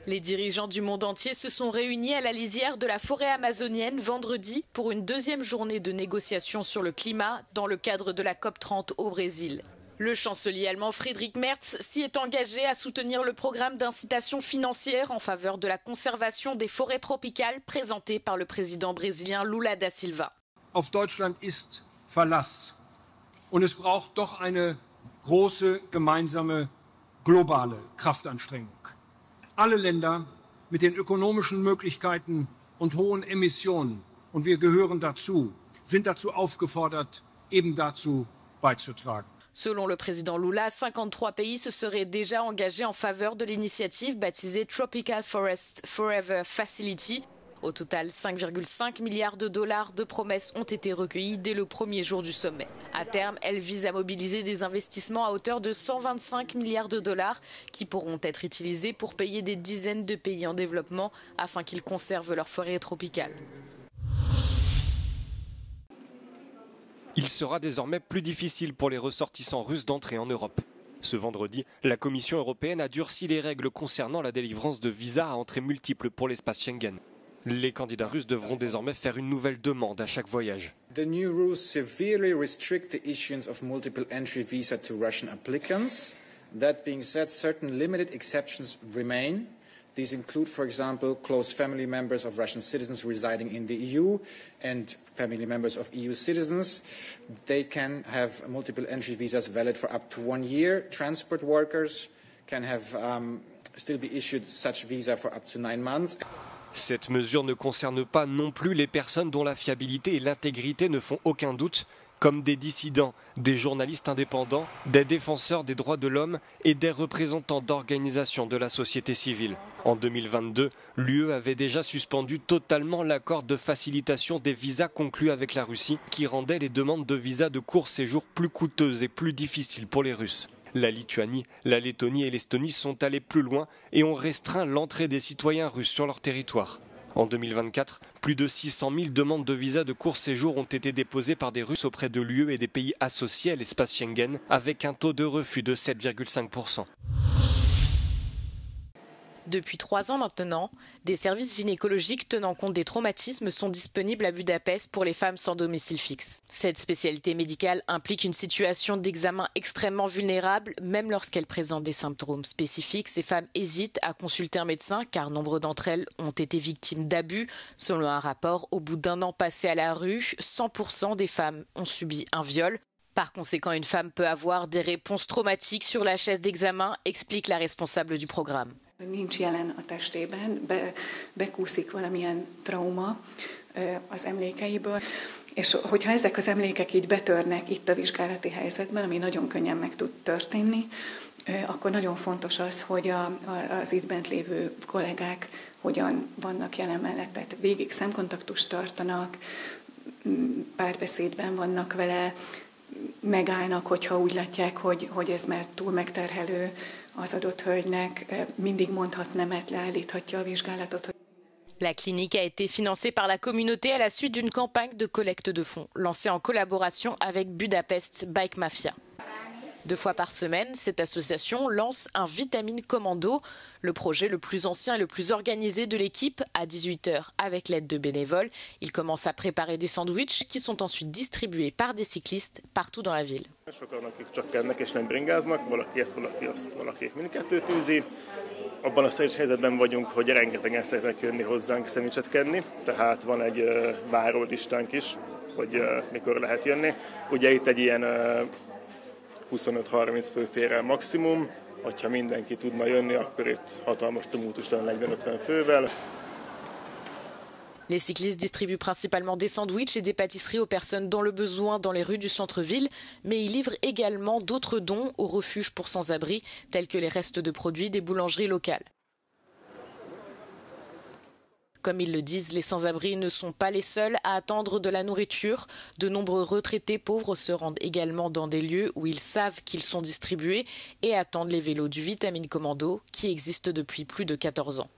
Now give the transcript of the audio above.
Les dirigeants du monde entier se sont réunis à la lisière de la forêt amazonienne vendredi pour une deuxième journée de négociations sur le climat dans le cadre de la COP30 au Brésil. Le chancelier allemand Friedrich Merz s'y est engagé à soutenir le programme d'incitation financière en faveur de la conservation des forêts tropicales présenté par le président brésilien Lula da Silva. Auf Deutschland ist Verlass. Und es braucht doch eine große gemeinsame globale Kraftanstrengung. Alle Länder mit den ökonomischen Möglichkeiten und hohen Emissionen, und wir gehören dazu, sind dazu aufgefordert, eben dazu beizutragen. Selon le président Lula, 53 pays se seraient déjà engagés en faveur de l'initiative baptisée Tropical Forest Forever Facility. Au total, 5,5 milliards de dollars de promesses ont été recueillies dès le premier jour du sommet. À terme, elle vise à mobiliser des investissements à hauteur de 125 milliards de dollars qui pourront être utilisés pour payer des dizaines de pays en développement afin qu'ils conservent leurs forêts tropicales. Il sera désormais plus difficile pour les ressortissants russes d'entrer en Europe. Ce vendredi, la Commission européenne a durci les règles concernant la délivrance de visas à entrées multiples pour l'espace Schengen. Les candidats russes devront désormais faire une nouvelle demande à chaque voyage. The new rules severely restrict the issuance of multiple entry visa to Russian applicants. That being said, certain limited exceptions remain. These include, for example, close family members of Russian citizens residing in the EU and family members of EU citizens. They can have multiple entry visas valid for up to 1 year. Transport workers can have still be issued such visa for up to 9 months. Cette mesure ne concerne pas non plus les personnes dont la fiabilité et l'intégrité ne font aucun doute, comme des dissidents, des journalistes indépendants, des défenseurs des droits de l'homme et des représentants d'organisations de la société civile. En 2022, l'UE avait déjà suspendu totalement l'accord de facilitation des visas conclu avec la Russie, qui rendait les demandes de visas de court séjour plus coûteuses et plus difficiles pour les Russes. La Lituanie, la Lettonie et l'Estonie sont allés plus loin et ont restreint l'entrée des citoyens russes sur leur territoire. En 2024, plus de 600 000 demandes de visa de court séjour ont été déposées par des Russes auprès de l'UE et des pays associés à l'espace Schengen, avec un taux de refus de 7,5%. Depuis 3 ans maintenant, des services gynécologiques tenant compte des traumatismes sont disponibles à Budapest pour les femmes sans domicile fixe. Cette spécialité médicale implique une situation d'examen extrêmement vulnérable, même lorsqu'elles présentent des symptômes spécifiques. Ces femmes hésitent à consulter un médecin car nombre d'entre elles ont été victimes d'abus. Selon un rapport, au bout d'1 an passé à la rue, 100% des femmes ont subi un viol. Par conséquent, une femme peut avoir des réponses traumatiques sur la chaise d'examen, explique la responsable du programme. Nincs jelen a testében, bekúszik valamilyen trauma az emlékeiből, és hogyha ezek az emlékek így betörnek itt a vizsgálati helyzetben, ami nagyon könnyen meg tud történni, akkor nagyon fontos az, hogy az itt bent lévő kollégák hogyan vannak jelen mellett, tehát végig szemkontaktust tartanak, párbeszédben vannak vele, megállnak, hogyha úgy látják, hogy ez már túl megterhelő az adott hölgynek, mindig mondhat nemet, leállíthatja a vizsgálatot. La clinique a été financée par la communauté à la suite d'une campagne de collecte de fonds lancée en collaboration avec Budapest Bike Mafia. 2 fois par semaine, cette association lance un Vitamine Commando, le projet le plus ancien et le plus organisé de l'équipe, à 18h avec l'aide de bénévoles. Ils commencent à préparer des sandwichs qui sont ensuite distribués par des cyclistes partout dans la ville. Abban a szerencsés helyzetben vagyunk, hogy rengetegen szeretnek jönni hozzánk szendvicset kenni, tehát van egy várólistánk is, hogy mikor lehet jönni. Ugye itt egy ilyen 25-30 fő fér el maximum, hogyha mindenki tudna jönni, akkor itt hatalmas tumultus lenne 40-50 fővel. Les cyclistes distribuent principalement des sandwichs et des pâtisseries aux personnes dans le besoin dans les rues du centre-ville, mais ils livrent également d'autres dons aux refuges pour sans-abri, tels que les restes de produits des boulangeries locales. Comme ils le disent, les sans-abri ne sont pas les seuls à attendre de la nourriture. De nombreux retraités pauvres se rendent également dans des lieux où ils savent qu'ils sont distribués et attendent les vélos du Vitamine Commando qui existent depuis plus de 14 ans.